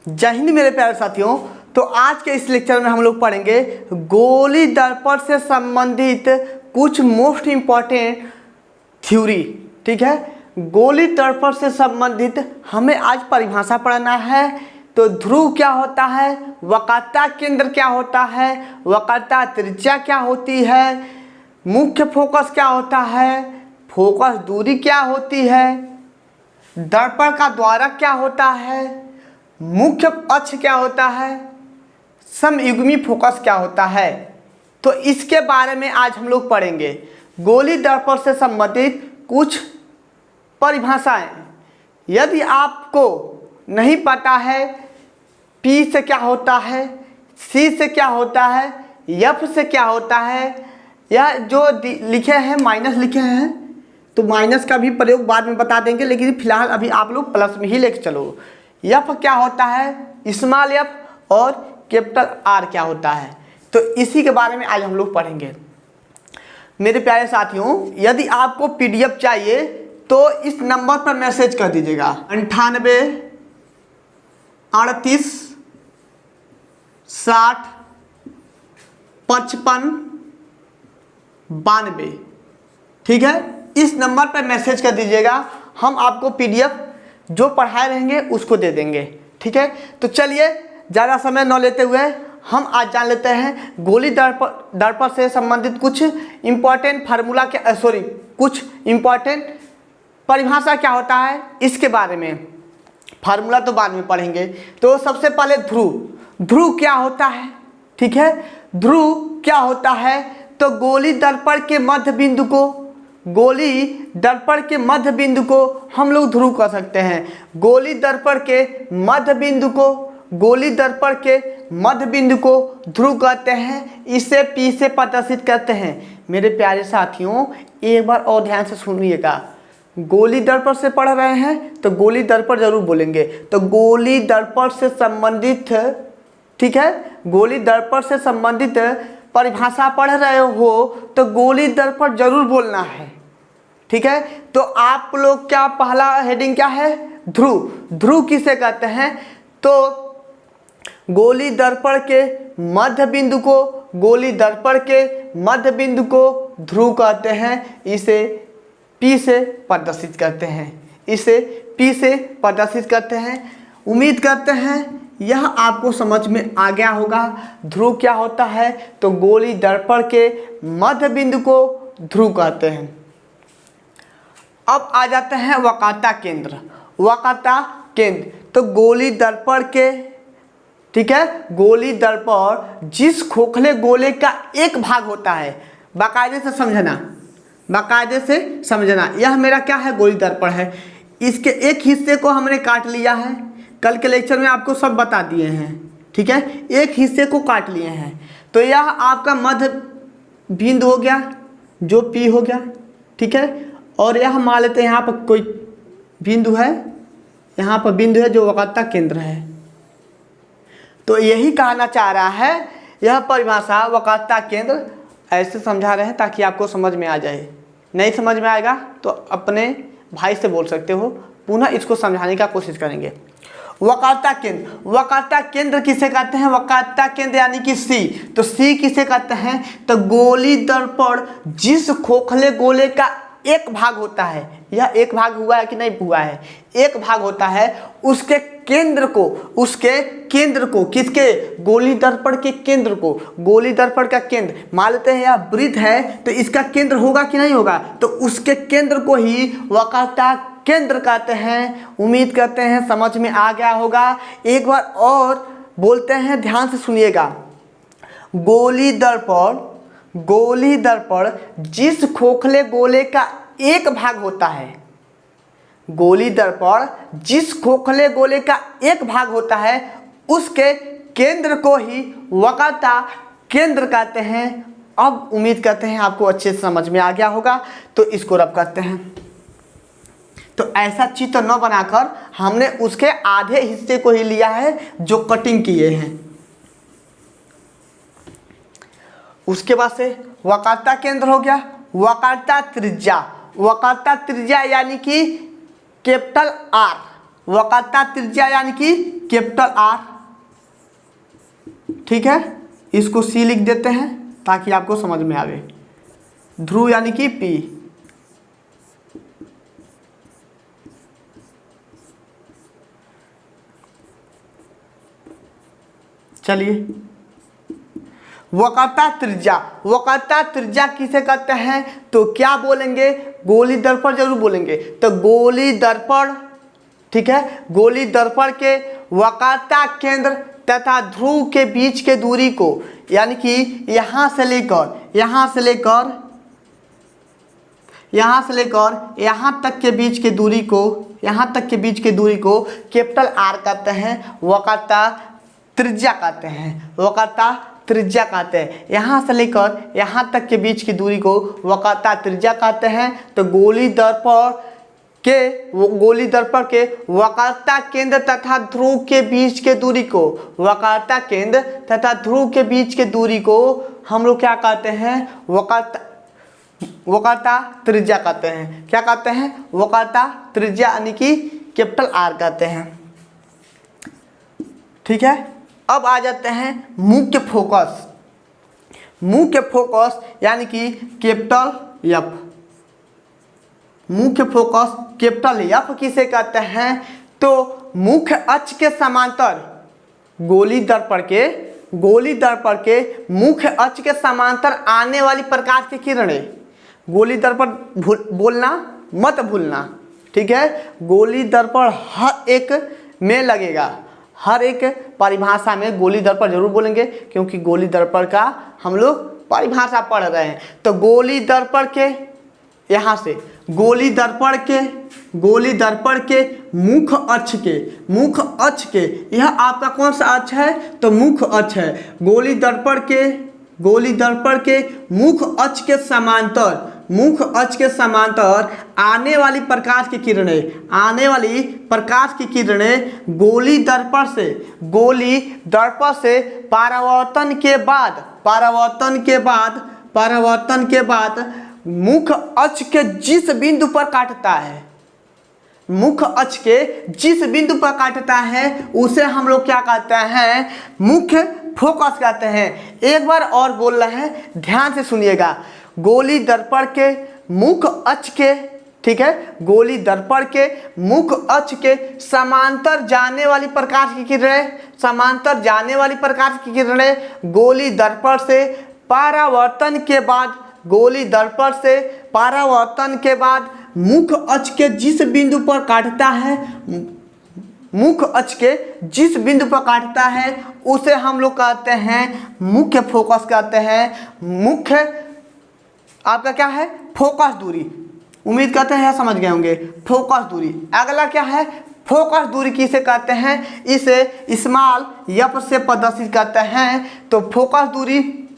जय हिंद मेरे प्यारे साथियों। तो आज के इस लेक्चर में हम लोग पढ़ेंगे गोली दर्पण से संबंधित कुछ मोस्ट इम्पॉर्टेंट थ्योरी। ठीक है, गोली दर्पण से संबंधित हमें आज परिभाषा पढ़ना है। तो ध्रुव क्या होता है, वक्रता केंद्र क्या होता है, वक्रता त्रिज्या क्या होती है, मुख्य फोकस क्या होता है, फोकस दूरी क्या होती है, दर्पण का द्वारक क्या होता है, मुख्य अक्ष क्या होता है, समयुग्मी फोकस क्या होता है। तो इसके बारे में आज हम लोग पढ़ेंगे। गोली दर्पण से संबंधित कुछ परिभाषाएं। यदि आपको नहीं पता है P से क्या होता है, C से क्या होता है, F से क्या होता है, या जो लिखे हैं माइनस लिखे हैं तो माइनस का भी प्रयोग बाद में बता देंगे, लेकिन फिलहाल अभी आप लोग प्लस में ही लेके चलो। एफ क्या होता है, स्मॉल एफ, और कैपिटल आर क्या होता है, तो इसी के बारे में आज हम लोग पढ़ेंगे। मेरे प्यारे साथियों, यदि आपको पीडीएफ चाहिए तो इस नंबर पर मैसेज कर दीजिएगा 98 38 60 55 92। ठीक है, इस नंबर पर मैसेज कर दीजिएगा, हम आपको पीडीएफ जो पढ़ाए रहेंगे उसको दे देंगे। ठीक है, तो चलिए ज़्यादा समय न लेते हुए हम आज जान लेते हैं गोली दर्पण से संबंधित कुछ इम्पॉर्टेंट फार्मूला के कुछ इम्पॉर्टेंट परिभाषा क्या होता है इसके बारे में। फार्मूला तो बाद में पढ़ेंगे। तो सबसे पहले ध्रुव क्या होता है। ठीक है, ध्रुव क्या होता है, तो गोली दर्पण के मध्य बिंदु को हम लोग ध्रुव कह सकते हैं। गोली दर्पण के मध्य बिंदु को ध्रुव कहते हैं। इसे P से प्रदर्शित करते हैं। मेरे प्यारे साथियों, एक बार और ध्यान से सुनिएगा। गोली दर्पण से पढ़ रहे हैं तो गोली दर्पण जरूर बोलेंगे। तो गोली दर्पण से संबंधित, ठीक है, गोली दर्पण से संबंधित परिभाषा पढ़ रहे हो तो गोली दर्पण जरूर बोलना है। ठीक है, तो आप लोग क्या पहला हेडिंग क्या है, ध्रुव किसे कहते हैं, तो गोली दर्पण के मध्य बिंदु को ध्रुव कहते हैं। इसे P से प्रदर्शित करते हैं। उम्मीद करते हैं यह आपको समझ में आ गया होगा। ध्रुव क्या होता है, तो गोली दर्पण के मध्य बिंदु को ध्रुव कहते हैं। अब आ जाते हैं वक्रता केंद्र। तो गोली दर्पण के, ठीक है, गोली दर्पण जिस खोखले गोले का एक भाग होता है, बाकायदे से समझना, यह मेरा क्या है, गोली दर्पण है। इसके एक हिस्से को हमने काट लिया है, कल के लेक्चर में आपको सब बता दिए हैं। ठीक है, एक हिस्से को काट लिए हैं, तो यह आपका मध्य बिंदु हो गया जो P हो गया। ठीक है, और यह मान लेते हैं यहाँ पर कोई बिंदु है, यहाँ पर बिंदु है जो वक्रता केंद्र है। तो यही कहना चाह रहा है, यह परिभाषा वक्रता केंद्र ऐसे समझा रहे हैं ताकि आपको समझ में आ जाए। नहीं समझ में आएगा तो अपने भाई से बोल सकते हो, पुनः इसको समझाने का कोशिश करेंगे। वक्रता केंद्र किसे कहते हैं, वक्रता केंद्र यानी कि C। तो C किसे कहते हैं, तो गोली दर्पण जिस खोखले गोले का एक भाग होता है, यह एक भाग हुआ है कि नहीं हुआ है, एक भाग होता है, उसके केंद्र को किसके, गोली दर्पण के केंद्र को, गोली दर्पण का केंद्र मान लेते हैं यह वृत्त है, तो इसका केंद्र होगा कि नहीं होगा, तो उसके केंद्र को ही वक्रता केंद्र कहते हैं। उम्मीद करते हैं समझ में आ गया होगा। एक बार और बोलते हैं, ध्यान से सुनिएगा। गोली दर्पण जिस खोखले गोले का एक भाग होता है, गोली दर्पण जिस खोखले गोले का एक भाग होता है, उसके केंद्र को ही वक्रता केंद्र कहते हैं। अब उम्मीद करते हैं आपको अच्छे से समझ में आ गया होगा। तो इसको रब करते हैं। तो ऐसा चित्र न बनाकर हमने उसके आधे हिस्से को ही लिया है जो कटिंग किए हैं। उसके बाद से वक्रता केंद्र हो गया। वक्रता त्रिज्या यानी कि कैपिटल R, वक्रता त्रिज्या यानी कि कैपिटल R, ठीक है। इसको C लिख देते हैं ताकि आपको समझ में आवे। ध्रुव यानी कि P, चलिए। वक्रता त्रिज्या, वक्रता त्रिज्या किसे कहते हैं तो क्या बोलेंगे, गोली दर्पण जरूर बोलेंगे। तो गोली दर्पण, ठीक है, गोली दर्पण के वक्रता केंद्र तथा ध्रुव के बीच के दूरी को, यानी कि यहाँ से लेकर यहाँ तक के बीच के दूरी को, कैपिटल R कहते हैं, वक्रता त्रिज्या कहते हैं, वक्रता त्रिज्या कहते हैं। यहाँ से लेकर यहाँ तक के बीच की दूरी को वक्रता त्रिज्या कहते हैं। तो गोली दर्पण के वक्रता केंद्र तथा ध्रुव के बीच के दूरी को, वक्रता केंद्र तथा ध्रुव के बीच के दूरी को हम लोग क्या कहते हैं, वक्रता त्रिज्या कहते हैं। क्या कहते हैं, वक्रता त्रिज्या यानी कि कैपिटल R कहते हैं, ठीक है। अब आ जाते हैं मुख्य फोकस। मुख्य फोकस यानी कि कैपिटल F। मुख्य फोकस कैपिटल F किसे कहते हैं तो मुख्य अक्ष के समांतर, गोली दर्पण के मुख्य अक्ष के समांतर आने वाली प्रकाश की किरणें, गोली दर्पण बोलना मत भूलना, ठीक है। गोली दर्पण हर एक में लगेगा, हर एक परिभाषा में गोली दर्पण जरूर बोलेंगे, क्योंकि गोली दर्पण का हम लोग परिभाषा पढ़ रहे हैं। तो गोली दर्पण के यहाँ से गोली दर्पण के मुख्य अक्ष के यह आपका कौन सा अक्ष है तो मुख्य अक्ष है। गोली दर्पण के मुख्य अक्ष के समांतर आने वाली प्रकाश की किरणें गोली दर्पण से परावर्तन के बाद मुख्य अक्ष के जिस बिंदु पर काटता है उसे हम लोग क्या कहते हैं, मुख्य फोकस कहते हैं। एक बार और बोल रहे हैं, ध्यान से सुनिएगा। गोली दर्पण के मुख्य अक्ष के, ठीक है, गोली दर्पण के मुख्य अक्ष के समांतर जाने वाली प्रकाश की किरणें गोली दर्पण से परावर्तन के बाद मुख्य अक्ष के जिस बिंदु पर काटता है उसे हम लोग कहते हैं मुख्य फोकस कहते हैं। मुख्य आपका क्या है, फोकस दूरी। उम्मीद करते हैं यह समझ गए होंगे, फोकस दूरी। अगला क्या है, फोकस दूरी किसे कहते हैं, इसे स्मॉल f से प्रदर्शित करते हैं। तो फोकस दूरी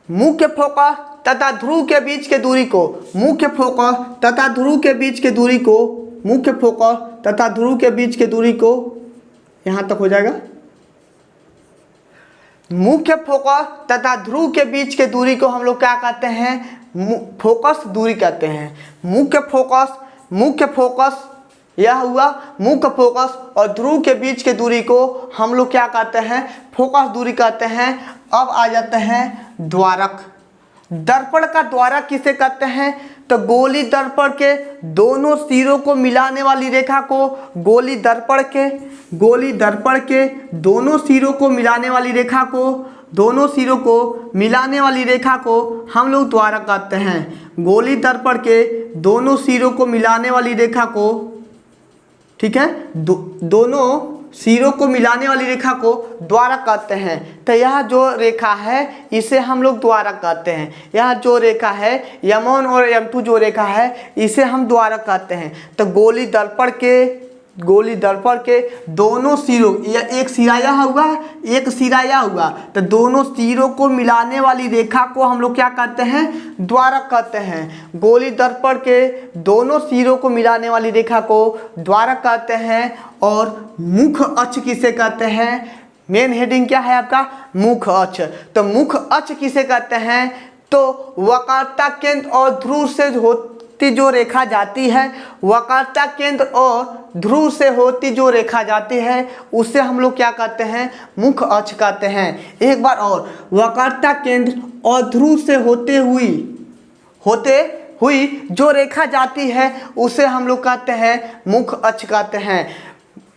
मुख्य फोकस तथा ध्रुव के बीच के दूरी को, मुख्य फोकस तथा ध्रुव के बीच के दूरी को यहाँ तक हो जाएगा। मुख्य फोकस तथा ध्रुव के बीच के दूरी को हम लोग क्या कहते हैं, फोकस दूरी कहते हैं। मुख्य फोकस यह हुआ मुख्य फोकस, और ध्रुव के बीच के दूरी को हम लोग क्या कहते हैं, फोकस दूरी कहते हैं। अब आ जाते हैं द्वारक। दर्पण का द्वारक किसे कहते हैं तो गोली दर्पण के दोनों सिरों को मिलाने वाली रेखा को, गोली दर्पण के दोनों सिरों को मिलाने वाली रेखा को हम लोग द्वारक कहते हैं। गोली दर्पण के दोनों सिरों को मिलाने वाली रेखा को, ठीक है, दोनों सिरों को मिलाने वाली रेखा को द्वारक कहते हैं। तो यह जो रेखा है इसे हम लोग द्वारक कहते हैं। यह जो रेखा है M1 और M2 जो रेखा है इसे हम द्वारक कहते हैं। तो गोली दर्पण के दोनों सिरों, या एक सिरा यह हुआ, एक सिरा यह हुआ, तो दोनों सिरों को मिलाने वाली रेखा को हम लोग क्या कहते हैं, द्वारक कहते हैं। गोली दर्पण के दोनों सिरों को मिलाने वाली रेखा को द्वारक कहते हैं। और मुख्य अक्ष किसे कहते हैं, मेन हेडिंग क्या है आपका, मुख्य अक्ष। तो मुख्य अक्ष किसे कहते हैं तो वक्रता केंद्र और ध्रुव से होती जो रेखा जाती है, वक्रता केंद्र और ध्रुव से होती जो रेखा जाती है, उसे हम लोग क्या कहते हैं, मुख्य अक्ष कहते हैं। एक बार और, वक्रता केंद्र और ध्रुव से होते हुई जो रेखा जाती है उसे हम लोग कहते हैं मुख्य अक्ष कहते हैं।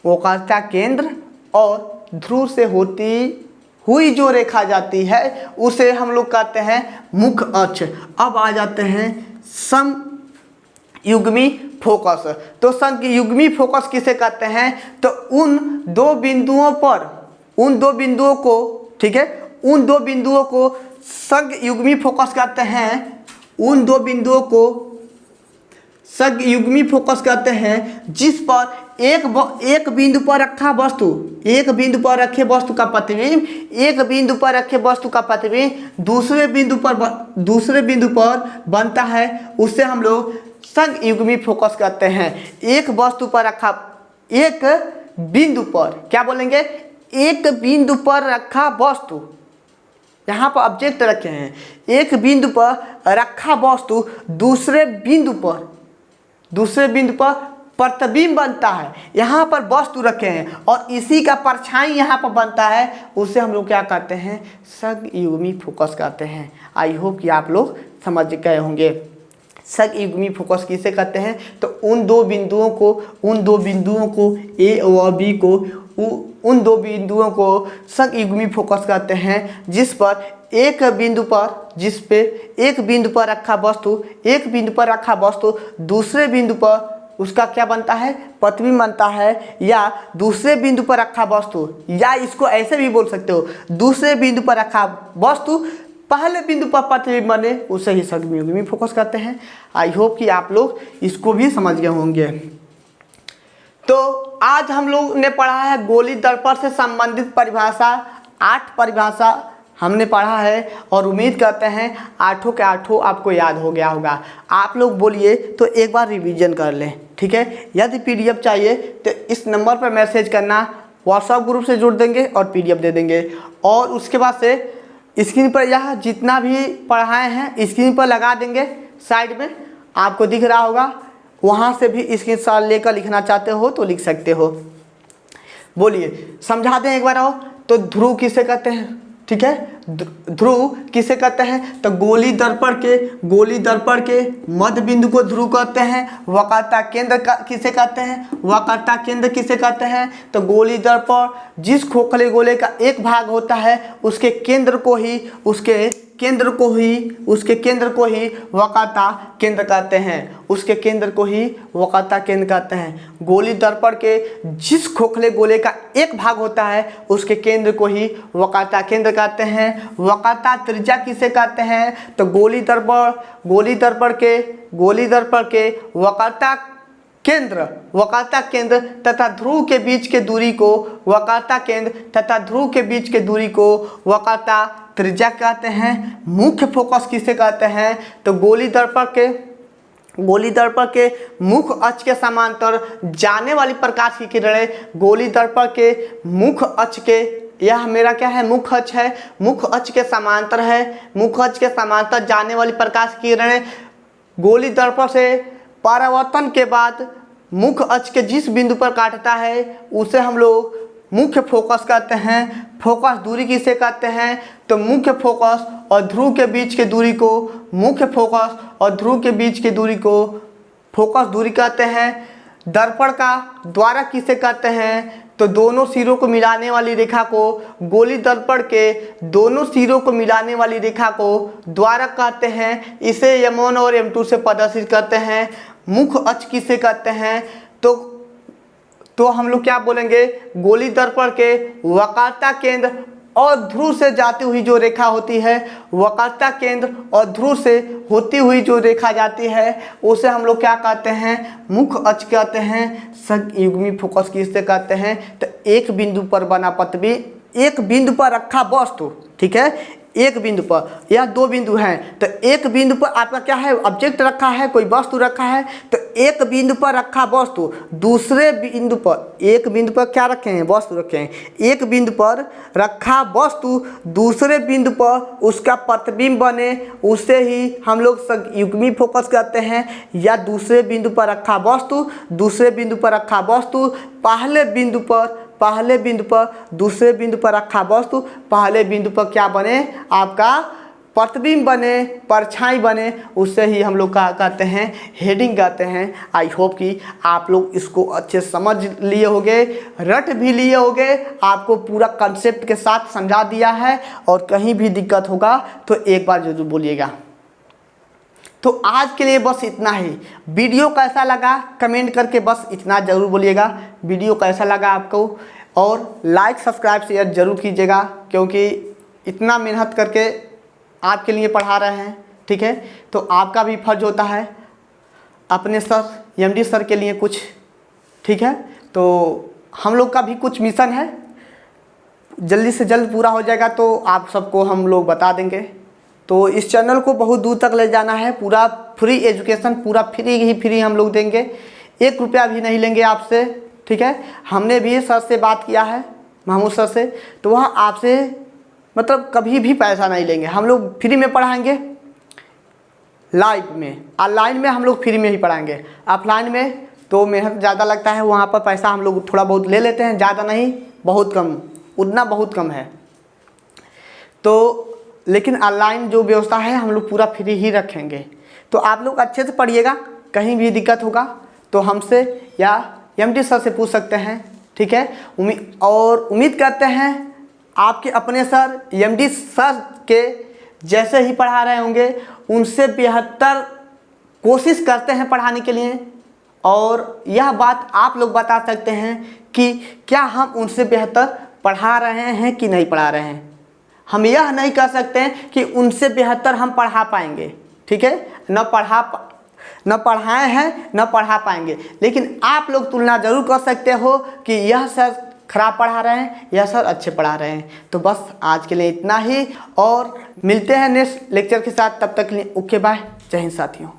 वक्रता केंद्र और ध्रुव से होती हुई जो रेखा जाती है उसे हम लोग कहते हैं मुख्य अक्ष। अब आ जाते हैं समयुग्मी फोकस। तो समयुग्मी फोकस किसे कहते हैं, तो उन दो बिंदुओं को, ठीक है, उन दो बिंदुओं को समयुग्मी फोकस कहते हैं। उन दो बिंदुओं को समयुग्मी फोकस कहते हैं जिस पर एक बिंदु पर रखा वस्तु, एक बिंदु पर रखे वस्तु का प्रतिबिंब, एक बिंदु पर रखे वस्तु का प्रतिबिंब दूसरे बिंदु पर बनता है, उससे हम लोग समयुग्मी फोकस कहते हैं। एक वस्तु पर रखा, एक बिंदु पर, क्या बोलेंगे, एक बिंदु पर रखा वस्तु, यहाँ पर ऑब्जेक्ट रखे हैं, एक बिंदु पर रखा वस्तु दूसरे बिंदु पर प्रतिबिंब बनता है। यहाँ पर वस्तु रखे हैं और इसी का परछाई यहाँ पर बनता है, उसे हम लोग क्या कहते हैं, समयुग्मी फोकस कहते हैं। आई होप कि आप लोग समझ गए होंगे। समयुग्मी फोकस किसे कहते हैं, तो उन दो बिंदुओं को ए और बी को, उन दो बिंदुओं को समयुग्मी फोकस कहते हैं जिस पर एक बिंदु पर रखा वस्तु दूसरे बिंदु पर उसका क्या बनता है, प्रतिबिंब बनता है, या दूसरे बिंदु पर रखा वस्तु, या इसको ऐसे भी बोल सकते हो, दूसरे बिंदु पर रखा वस्तु पहले बिंदु पर प्रतिबिंब बने, उसे ही समयुग्मी फोकस कहते हैं। आई होप कि आप लोग इसको भी समझ गए होंगे। तो आज हम लोग ने पढ़ा है गोली दर्पण से संबंधित परिभाषा, 8 परिभाषा हमने पढ़ा है और उम्मीद करते हैं आठों के आठों आपको याद हो गया होगा। आप लोग बोलिए तो एक बार रिवीजन कर लें, ठीक है। यदि पीडीएफ चाहिए तो इस नंबर पर मैसेज करना, व्हाट्सएप ग्रुप से जुड़ देंगे और पीडीएफ दे देंगे। और उसके बाद से स्क्रीन पर यह जितना भी पढ़ाए हैं स्क्रीन पर लगा देंगे, साइड में आपको दिख रहा होगा, वहाँ से भी स्क्रीनशॉट लेकर लिखना चाहते हो तो लिख सकते हो। बोलिए, समझा दें एक बार और। तो ध्रुव किसे कहते हैं, ठीक है, ध्रुव किसे कहते हैं, तो गोली दर्पण के मध्य बिंदु को ध्रुव कहते हैं। वक्रता केंद्र किसे कहते हैं, तो गोली दर्पण जिस खोखले गोले का एक भाग होता है उसके केंद्र को ही वक्रता केंद्र कहते हैं। गोली दर्पण के जिस खोखले गोले का एक भाग होता है उसके केंद्र को ही वक्रता केंद्र कहते हैं। वक्रता त्रिज्या किसे कहते हैं, तो गोली दर्पण के वक्रता केंद्र तथा ध्रुव के बीच के दूरी को वक्रता त्रिज्या कहते हैं। मुख्य फोकस किसे कहते हैं, तो गोली दर्पण के मुख्य अक्ष के समांतर जाने वाली प्रकाश की किरणें गोली दर्पण के मुख्य अक्ष के, यह मेरा क्या है, मुख्य अक्ष है, मुख्य अक्ष के समांतर है। मुख्य अक्ष के समांतर जाने वाली प्रकाश की किरणें गोली दर्पण से परावर्तन के बाद मुख्य अक्ष के जिस बिंदु पर काटता है उसे हम लोग मुख्य फोकस कहते हैं। फोकस दूरी किसे कहते हैं, तो मुख्य फोकस और ध्रुव के बीच के दूरी को फोकस दूरी कहते हैं। दर्पण का द्वारक किसे कहते हैं, तो दोनों सिरों को मिलाने वाली रेखा को, गोली दर्पण के दोनों सिरों को मिलाने वाली रेखा को द्वारक कहते हैं। इसे M1 और M2 से प्रदर्शित करते हैं। मुख्य अक्ष किसे कहते हैं, तो हम लोग क्या बोलेंगे, गोली दर्पण के वक्रता केंद्र और ध्रुव से जाती हुई जो रेखा होती है, वक्रता केंद्र और ध्रुव से होती हुई जो रेखा जाती है उसे हम लोग क्या कहते हैं, मुख्य अक्ष कहते हैं। समयुग्मी फोकस किसे कहते हैं, तो एक बिंदु पर बना प्रतिबिंब, एक बिंदु पर रखा वस्तु, ठीक है, एक बिंदु पर, यह दो बिंदु हैं, तो एक बिंदु पर आपका क्या है, ऑब्जेक्ट रखा है, कोई वस्तु रखा है, तो एक बिंदु पर रखा वस्तु दूसरे बिंदु पर, एक बिंदु पर क्या रखे हैं, वस्तु रखे हैं, एक बिंदु पर रखा वस्तु दूसरे बिंदु पर उसका प्रतिबिंब बने, उसे ही हम लोग युग्मी फोकस कहते हैं। या दूसरे बिंदु पर रखा वस्तु दूसरे बिंदु पर रखा वस्तु पहले बिंदु पर दूसरे बिंदु पर रखा वस्तु पहले बिंदु पर क्या बने, आपका प्रतिबिंब बने, परछाई बने, उससे ही हम लोग क्या कहते हैं, हेडिंग कहते हैं। आई होप कि आप लोग इसको अच्छे समझ लिए होंगे, रट भी लिए होंगे, आपको पूरा कंसेप्ट के साथ समझा दिया है। और कहीं भी दिक्कत होगा तो एक बार जरूर बोलिएगा। तो आज के लिए बस इतना ही। वीडियो कैसा लगा कमेंट करके बस इतना ज़रूर बोलिएगा, वीडियो कैसा लगा आपको, और लाइक सब्सक्राइब शेयर ज़रूर कीजिएगा, क्योंकि इतना मेहनत करके आपके लिए पढ़ा रहे हैं, ठीक है। तो आपका भी फर्ज होता है अपने सर एमडी सर के लिए कुछ, ठीक है। तो हम लोग का भी कुछ मिशन है, जल्दी से जल्द पूरा हो जाएगा तो आप सबको हम लोग बता देंगे। तो इस चैनल को बहुत दूर तक ले जाना है, पूरा फ्री एजुकेशन, पूरा फ्री हम लोग देंगे, 1 रुपया भी नहीं लेंगे आपसे, ठीक है। हमने भी सर से बात किया है, महमूद सर से, तो वह आपसे मतलब कभी भी पैसा नहीं लेंगे, हम लोग फ्री में पढ़ाएंगे। लाइव में, ऑनलाइन में हम लोग फ्री में ही पढ़ाएंगे, ऑफलाइन में तो मेहनत ज़्यादा लगता है, वहाँ पर पैसा हम लोग थोड़ा बहुत ले लेते हैं, ज़्यादा नहीं, बहुत कम, उतना बहुत कम है। तो लेकिन ऑनलाइन जो व्यवस्था है हम लोग पूरा फ्री ही रखेंगे। तो आप लोग अच्छे से पढ़िएगा, कहीं भी दिक्कत होगा तो हमसे या एमडी सर से पूछ सकते हैं, ठीक है। उम्मीद करते हैं आपके अपने सर एमडी सर के जैसे ही पढ़ा रहे होंगे, उनसे बेहतर कोशिश करते हैं पढ़ाने के लिए। और यह बात आप लोग बता सकते हैं कि क्या हम उनसे बेहतर पढ़ा रहे हैं कि नहीं पढ़ा रहे हैं। हम यह नहीं कह सकते हैं कि उनसे बेहतर हम पढ़ा पाएंगे, ठीक है, न पढ़ाए हैं न पढ़ा पाएंगे, लेकिन आप लोग तुलना ज़रूर कर सकते हो कि यह सर खराब पढ़ा रहे हैं, यह सर अच्छे पढ़ा रहे हैं। तो बस आज के लिए इतना ही, और मिलते हैं नेक्स्ट लेक्चर के साथ, तब तक के लिए ओके बाय, जय हिंद साथियों।